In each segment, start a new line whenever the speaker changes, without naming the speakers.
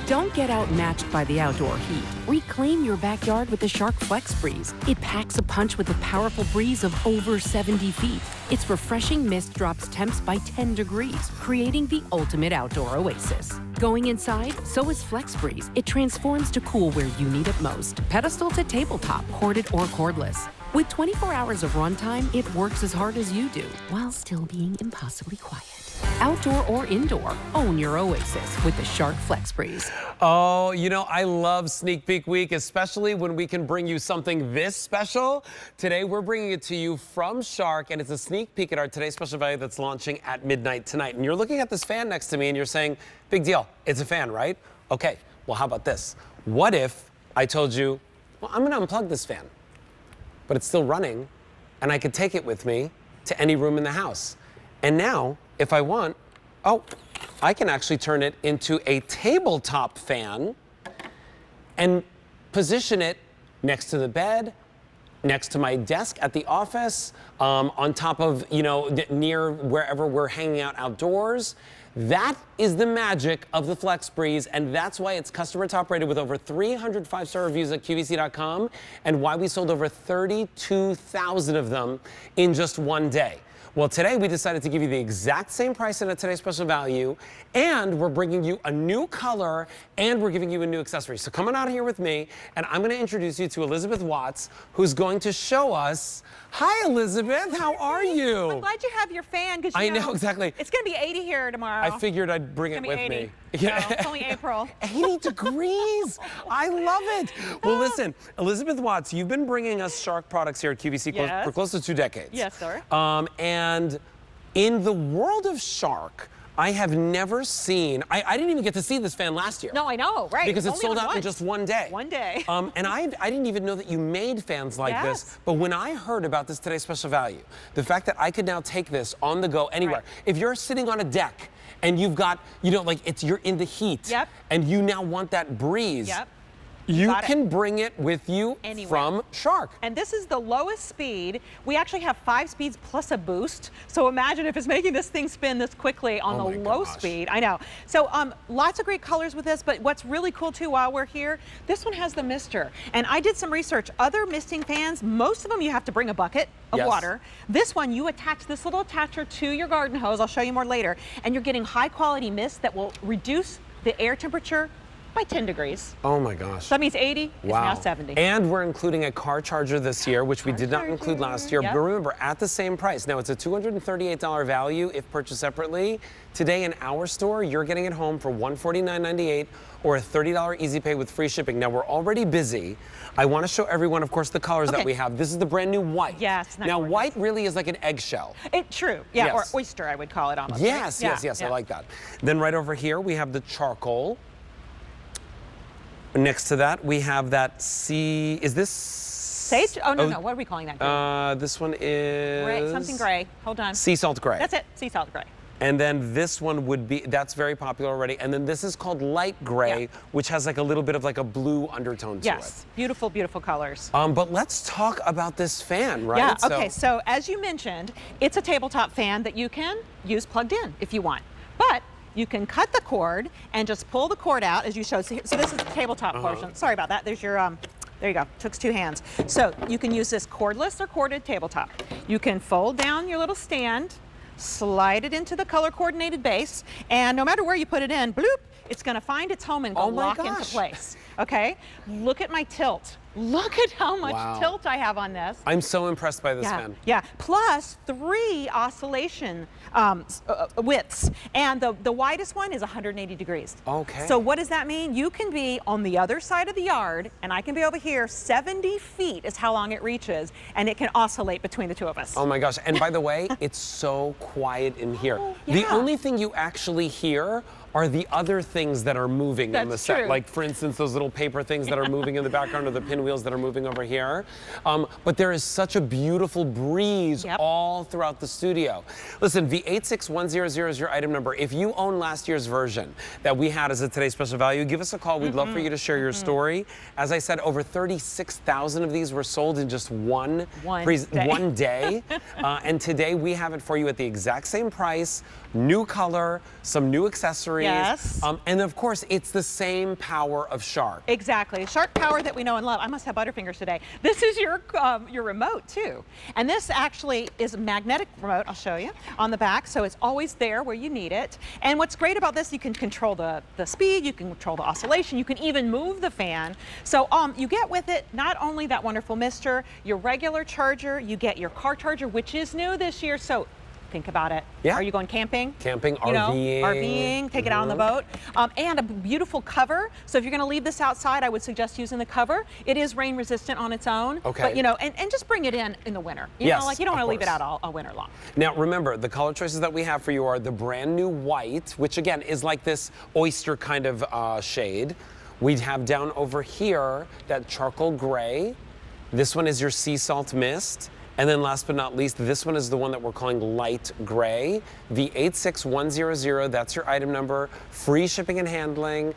Don't get outmatched by the outdoor heat. Reclaim your backyard with the Shark FlexBreeze. It packs a punch with a powerful breeze of over 70 feet. Its refreshing mist drops temps by 10 degrees, creating the ultimate outdoor oasis. Going inside, so is FlexBreeze. It transforms to cool where you need it most. Pedestal to tabletop, corded or cordless. With 24 hours of runtime, it works as hard as you do, while still being impossibly quiet. Outdoor or indoor, own your oasis with the Shark FlexBreeze.
Oh, you know, I love Sneak Peek Week, especially when we can bring you something this special. Today, we're bringing it to you from Shark, and it's a sneak peek at our Today's Special Value that's launching at midnight tonight. And you're looking at this fan next to me, and you're saying, big deal, it's a fan, right? Okay, well, how about this? What if I told you, well, I'm gonna unplug this fan, but it's still running, and I could take it with me to any room in the house. And now, if I want, oh, I can actually turn it into a tabletop fan and position it next to the bed, next to my desk at the office, on top of, you know, near wherever we're hanging out outdoors. That is the magic of the FlexBreeze, and that's why it's customer top rated with over 300 5-star reviews at QVC.com, and why we sold over 32,000 of them in just one day. Well, today we decided to give you the exact same price at a Today's Special Value, and we're bringing you a new color, and we're giving you a new accessory. So come on out here with me, and I'm going to introduce you to Elizabeth Watts, who's going to show us. Hi, Elizabeth. How are you?
I'm glad you have your fan, because
I know, exactly.
It's going to be 80 here tomorrow.
I figured I'd bring it with
80.
me.
Yeah, it's only April.
80 degrees. I love it. Well, listen, Elizabeth Watts, you've been bringing us Shark products here at QVC for close to 2 decades.
Yes, sir.
And in the world of Shark, I have never seen, I didn't even get to see this fan last year.
No, I know, right.
Because it sold out in just one day.
One day.
And I didn't even know that you made fans like this. But when I heard about this Today's Special Value, the fact that I could now take this on the go anywhere. Right. If you're sitting on a deck and you've got, you know, like you're in the heat.
Yep.
And you now want that breeze.
Yep.
You can bring it with you
anywhere
from Shark.
And this is the lowest speed. We actually have 5 speeds plus a boost. So imagine if it's making this thing spin this quickly on the low speed. I know. So lots of great colors with this, but what's really cool too while we're here, this one has the mister. And I did some research. Other misting fans, most of them you have to bring a bucket of water. This one, you attach this little attacher to your garden hose. I'll show you more later. And you're getting high quality mist that will reduce the air temperature by 10 degrees.
Oh my gosh.
So that means 80 is now 70.
And we're including a car charger this year, which we did not include last year. But remember, at the same price. Now, it's a $238 value if purchased separately. Today in our store, you're getting it home for $149.98 or a $30 easy pay with free shipping. Now, we're already busy. I want to show everyone, of course, the colors that we have. This is the brand new white.
Yes.
Now, white really is like an eggshell.
True. Yeah, or oyster, I would call it almost.
Yes, right? yes. I like that. Then right over here, we have the charcoal. Next to that, we have that is this?
Sage? Oh, no. What are we calling that?
This one is...
Gray, something gray. Hold on.
Sea salt gray.
That's it, sea salt gray.
And then this one would be, that's very popular already. And then this is called light gray, which has like a little bit of like a blue undertone to it.
Yes, beautiful, beautiful colors.
But let's talk about this fan, right?
Yeah, okay, so as you mentioned, it's a tabletop fan that you can use plugged in if you want. But you can cut the cord and just pull the cord out as you showed. So this is the tabletop portion. Sorry about that. There's your, there you go. Took 2 hands. So you can use this cordless or corded tabletop. You can fold down your little stand, slide it into the color coordinated base, and no matter where you put it in, bloop, it's going to find its home and go lock into place. Okay? Look at my tilt. Look at how much tilt I have on this.
I'm so impressed by this fan.
Yeah, plus 3 oscillation widths. And the widest one is 180 degrees.
Okay.
So what does that mean? You can be on the other side of the yard, and I can be over here. 70 feet is how long it reaches, and it can oscillate between the 2 of us.
Oh my gosh, and by the way, it's so quiet in here. The only thing you actually hear are the other things that are moving on the set. Like, for instance, those little paper things that are moving in the background, or the pinwheels that are moving over here. But there is such a beautiful breeze all throughout the studio. Listen, V86100 is your item number. If you own last year's version that we had as a Today's Special Value, give us a call. We'd love for you to share your story. As I said, over 36,000 of these were sold in just one day. And today we have it for you at the exact same price new color, some new accessories.
Yes.
And of course, it's the same power of Shark.
Exactly. Shark power that we know and love. I must have Butterfingers today. This is your remote too. And this actually is a magnetic remote, I'll show you, on the back. So it's always there where you need it. And what's great about this, you can control the speed, you can control the oscillation, you can even move the fan. So you get with it not only that wonderful mister, your regular charger, you get your car charger, which is new this year. So think about it.
Yeah.
Are you going camping?
Camping,
You know,
RVing.
RVing, take it out on the boat. And a beautiful cover. So if you're going to leave this outside, I would suggest using the cover. It is rain resistant on its own.
Okay.
But, you know, and just bring it in the winter. You
Yes,
know, like you don't want to
of
leave it
course.
out all winter long.
Now remember, the color choices that we have for you are the brand new white, which again is like this oyster kind of shade. We have down over here that charcoal gray. This one is your sea salt mist. And then last but not least, this one is the one that we're calling light gray. The 86100, that's your item number. Free shipping and handling.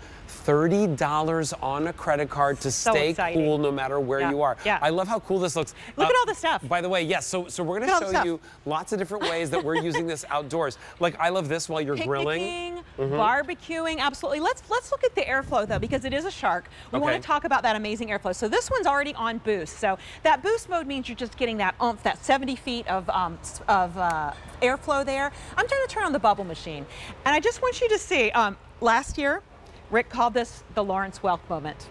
$30 on a credit card to
So
stay
exciting.
cool no matter where
Yeah,
you are.
yeah.
I love how cool this looks.
Look at all the stuff.
By the way, yes, so we're
Look at
gonna
all the
show
stuff.
you lots of different ways that we're using this outdoors. Like I love this while you're grilling.
Picnicking, barbecuing, absolutely. Let's look at the airflow though, because it is a Shark. We want
Okay.
to talk about that amazing airflow. So this one's already on boost. So that boost mode means you're just getting that oomph, that 70 feet of airflow there. I'm trying to turn on the bubble machine, and I just want you to see. Last year, Rick called this the Lawrence Welk moment.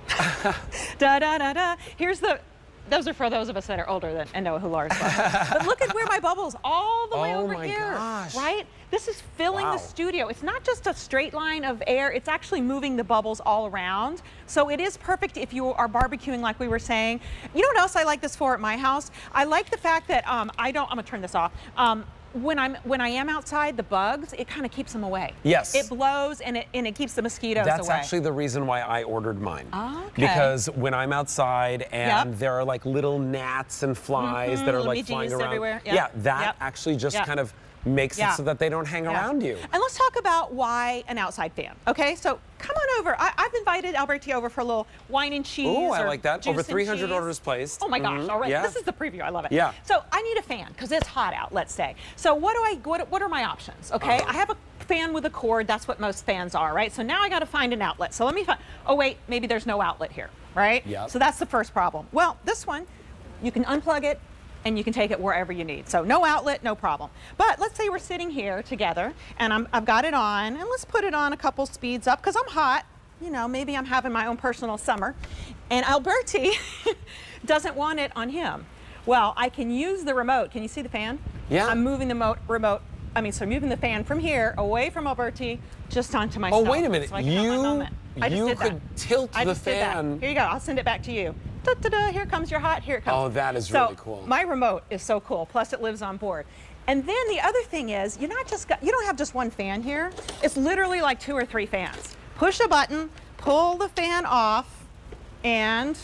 Da da da da. Those are for those of us that are older and know who Lawrence was. But look at where my bubbles all the way
Oh
over
my
here,
gosh.
right? This is filling
Wow.
the studio. It's not just a straight line of air, it's actually moving the bubbles all around. So it is perfect if you are barbecuing like we were saying. You know what else I like this for at my house? I like the fact that I'm gonna turn this off. When I am outside, the bugs, it kind of keeps them away.
Yes.
It blows and it keeps the mosquitoes
That's
away.
actually the reason why I ordered mine.
Oh, okay.
Because when I'm outside and
Yep.
there are like little gnats and flies that are
little
like
BGs
flying around.
everywhere. Yep.
Yeah, that
Yep.
actually just
Yep.
kind of makes
Yeah.
it so that they don't hang
Yeah.
around you.
And let's talk about why an outside fan. Okay, so come on over. I've invited Alberti over for a little wine and cheese.
Ooh, I
or
like that.
juice
Over
and
300
cheese.
orders placed.
Oh my gosh, already.
Yeah.
This is the preview. I love it.
Yeah.
So I need a fan because it's hot out, let's say. So what are my options? Okay, I have a fan with a cord. That's what most fans are, right? So now I got to find an outlet. So let me find, oh wait, maybe there's no outlet here, right?
Yep.
So that's the first problem. Well, this one, you can unplug it and you can take it wherever you need. So no outlet, no problem. But let's say we're sitting here together and I've got it on, and let's put it on a couple speeds up because I'm hot. You know, maybe I'm having my own personal summer. And Alberti doesn't want it on him. Well, I can use the remote. Can you see the fan?
Yeah.
I'm moving the moving the fan from here away from Alberti just onto myself.
Oh, wait a minute.
So I can have my moment. I just
You
did that.
could tilt
I
the
just did that.
fan.
Here you go. I'll send it back to you. Da-da-da, here comes your hot. Here it comes.
Oh, that is
So
really cool.
my remote is so cool. Plus, it lives on board. And then the other thing is, you don't have just one fan here. It's literally like 2 or 3 fans. Push a button, pull the fan off, and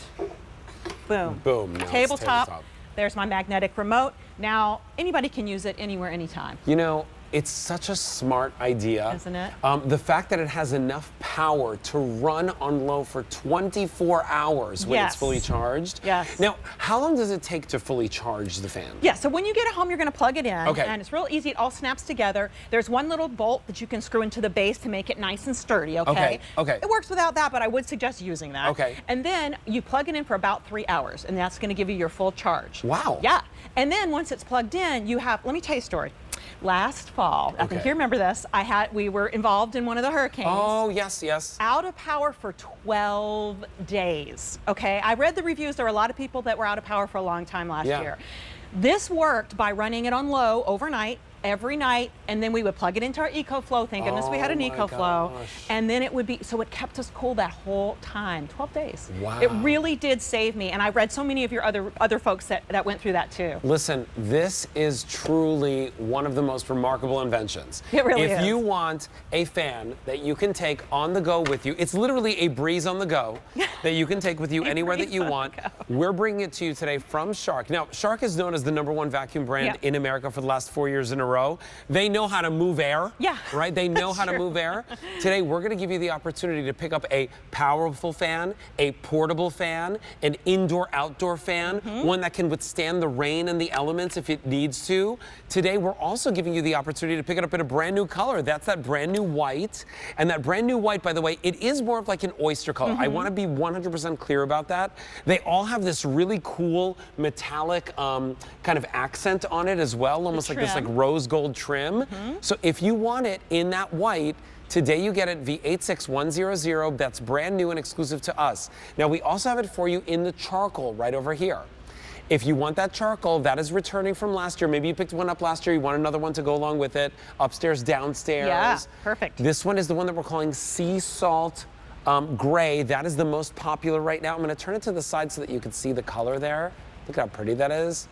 boom.
Boom. Now it's
Tabletop. There's my magnetic remote. Now anybody can use it anywhere, anytime.
You know, it's such a smart idea.
Isn't it?
The fact that it has enough power to run on low for 24 hours when it's
Yes.
fully charged.
Yes.
Now, how long does it take to fully charge the fan?
Yeah, so when you get it home, you're going to plug it in,
Okay.
and it's real easy. It all snaps together. There's one little bolt that you can screw into the base to make it nice and sturdy, okay?
Okay, okay.
It works without that, but I would suggest using that.
Okay.
And then you plug it in for about 3 hours, and that's going to give you your full charge.
Wow.
Yeah. And then once it's plugged in, let me tell you a story. Last fall, I think
Okay.
you remember this, we were involved in one of the hurricanes.
Oh, yes, yes.
Out of power for 12 days. Okay, I read the reviews. There were a lot of people that were out of power for a long time last
Yeah.
year. This worked by running it on low overnight, every night, and then we would plug it into our EcoFlow. Thank goodness we had an
Oh my
EcoFlow.
gosh.
And then so it kept us cool that whole time, 12 days.
Wow.
It really did save me. And I read so many of your other folks that went through that too.
Listen, this is truly one of the most remarkable inventions.
It really
If
is.
you want a fan that you can take on the go with you, it's literally a breeze on the go that you can take with you anywhere that
breeze
you
on the
want.
go.
We're bringing it to you today from Shark. Now, Shark is known as the #1 vacuum brand
Yep.
in America for the last 4 years in a row. zero. They know how to move air.
Yeah,
Right? They know how to
true.
move air. Today, we're going to give you the opportunity to pick up a powerful fan, a portable fan, an indoor-outdoor fan, one that can withstand the rain and the elements if it needs to. Today, we're also giving you the opportunity to pick it up in a brand new color. That's that brand new white. And that brand new white, by the way, it is more of like an oyster color. I want to be 100% clear about that. They all have this really cool metallic kind of accent on it as well, almost like this like rose gold trim. So if you want it in that white, today you get it V86100. That's brand new and exclusive to us. Now we also have it for you in the charcoal right over here. If you want that charcoal, that is returning from last year. Maybe you picked one up last year, you want another one to go along with it. Upstairs, downstairs.
Yeah, perfect.
This one is the one that we're calling sea salt gray. That is the most popular right now. I'm gonna turn it to the side so that you can see the color there. Look how pretty that is.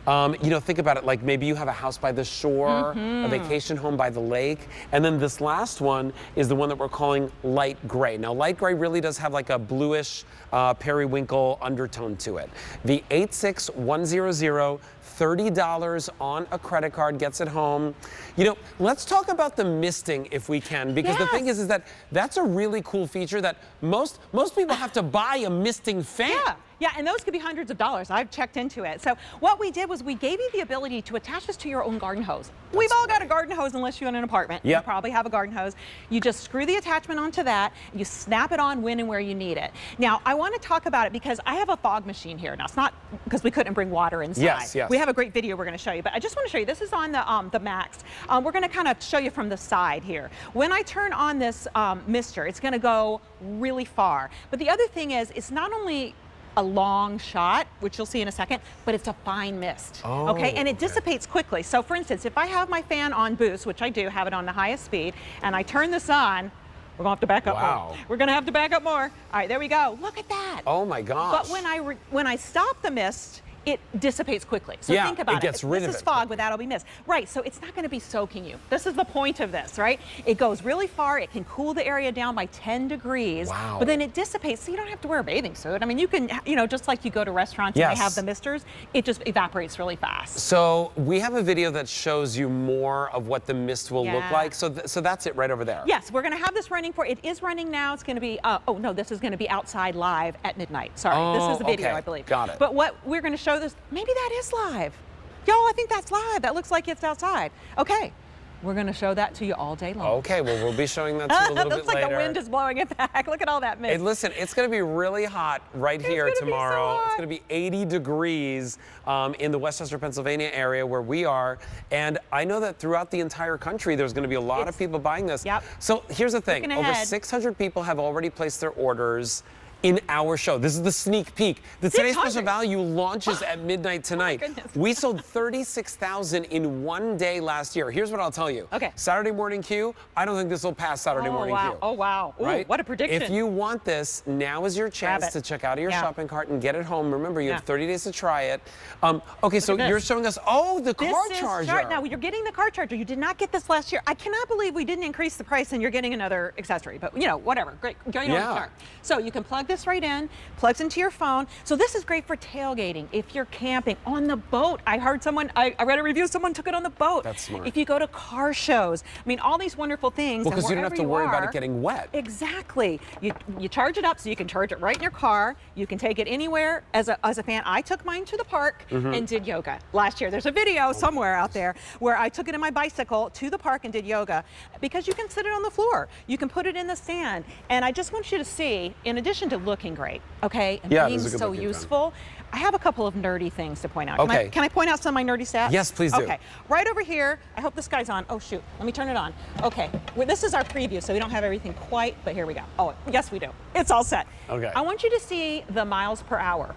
You know, think about it like maybe you have a house by the shore, a vacation home by the lake. And then this last one is the one that we're calling light gray. Now, light gray really does have like a bluish periwinkle undertone to it. The 86100, $30 on a credit card gets it home. You know, let's talk about the misting if we can, because the thing is that that's a really cool feature that most people have to buy a misting fan.
Yeah, and those could be hundreds of dollars. I've checked into it. So what we did was we gave you the ability to attach this to your own garden hose. We've all got a garden hose unless you own an apartment. You probably have a garden hose. You just screw the attachment onto that. You snap it on when and where you need it. Now, I want to talk about it because I have a fog machine here. Now, it's not because we couldn't bring water inside.
Yes.
We have a great video we're going to show you, but I just want to show you. This is on the Max. We're going to kind of show you from the side here. When I turn on this mister, it's going to go really far. But the other thing is, it's not only a long shot, which you'll see in a second, but it's a fine mist, okay? And it dissipates quickly. So for instance, if I have my fan on boost, which I do have it on the highest speed, and I turn this on, we're gonna have to back up more. We're gonna have to back up more. All right, there we go. Look at that.
Oh my gosh.
But when I stop the mist, it dissipates quickly. So think about it.
Gets rid of
this is fog without it'll be mist. Right, so it's not gonna be soaking you. This is the point of this, right? It goes really far, it can cool the area down by 10 degrees, but then it dissipates, so you don't have to wear a bathing suit. I mean, you can, you know, just like you go to restaurants and they have the misters, it just evaporates really fast.
So we have a video that shows you more of what the mist will look like. So that's it right over there.
Yes, we're gonna have this running it is running now. It's gonna be, oh no, this is gonna be outside live at midnight. Sorry, this is the video, I believe.
Got it.
But what we're gonna show this, maybe that is live. Y'all, I think that's live. That looks like it's outside. Okay, we're gonna show that to you all day long.
Okay, well, we'll be showing that to you a little bit
Looks like
later.
the wind is blowing it back. Look at all that mist.
Hey, listen, it's gonna be really hot right here tomorrow. It's gonna be 80 degrees in the Westchester, Pennsylvania area where we are. And I know that throughout the entire country, there's gonna be a lot of people buying this. So here's the thing, over 600 people have already placed their orders in our show. This is the sneak peek. The Today's Special Value launches at midnight tonight. We sold 36,000 in one day last year. Here's what I'll tell you. Saturday morning queue, I don't think this will pass Saturday morning queue.
Oh, wow. Ooh, what a prediction.
If you want this, now is your chance to check out of your shopping cart and get it home. Remember, you have 30 days to try it. Okay, so you're showing us, the car charger.
Now, you're getting the car charger. You did not get this last year. I cannot believe we didn't increase the price and you're getting another accessory, but you know, whatever. Great, going on the car. So you can plug this right in, plugs into your phone. So this is great for tailgating. If you're camping on the boat, I heard someone, I read a review, someone took it on the boat.
That's smart.
If you go to car shows, I mean, all these wonderful things.
Well, because you don't have to worry about it getting wet.
Exactly. You charge it up so you can charge it right in your car. You can take it anywhere as a fan. I took mine to the park and did yoga last year. There's a video somewhere out there where I took it in my bicycle to the park and did yoga because you can sit it on the floor. You can put it in the sand. And I just want you to see, in addition to looking great, okay, and being so useful, I have a couple of nerdy things to point out. Can I point out some of my nerdy stats?
Yes, please do.
Okay, right over here, I hope this guy's on. Oh shoot, let me turn it on. Okay, well, this is our preview, so we don't have everything quite, but here we go. Oh, yes we do. It's all set.
Okay.
I want you to see the miles per hour.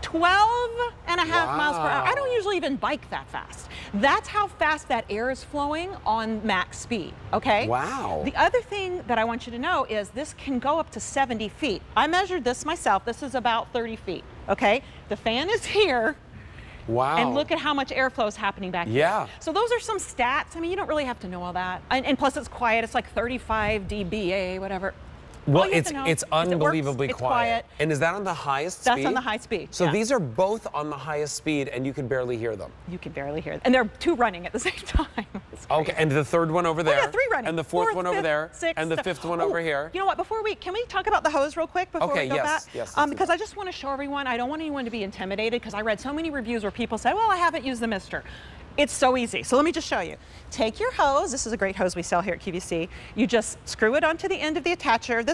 12 and a half miles per hour. I don't usually even bike that fast. That's how fast that air is flowing on max speed, okay?
Wow.
The other thing that I want you to know is this can go up to 70 feet. I measured this myself. This is about 30 feet, okay? The fan is here.
Wow.
And look at how much airflow is happening back here. So those are some stats. I mean, you don't really have to know all that. And plus it's quiet. It's like 35 dBA, whatever.
Well,
All you have to know
it's
is it works,
unbelievably
it's quiet.
And is that on the highest speed?
That's on the high speed.
So
yeah.
these are both on the highest speed, and you can barely hear them.
You can barely hear them. And they're two running at the same time. It's
Okay,
crazy.
and the third one over there.
Oh, yeah, three running.
And the fourth one over
fifth,
there.
sixth,
And the fifth one
oh,
over here.
You know what? Can we talk about the hose real quick before
Okay,
we go
yes,
back?
yes, let's do
Because
that.
I just want to show everyone. I don't want anyone to be intimidated because I read so many reviews where people say, "Well, I haven't used the mister." It's so easy. So let me just show you. Take your hose. This is a great hose we sell here at QVC. You just screw it onto the end of the attacher. This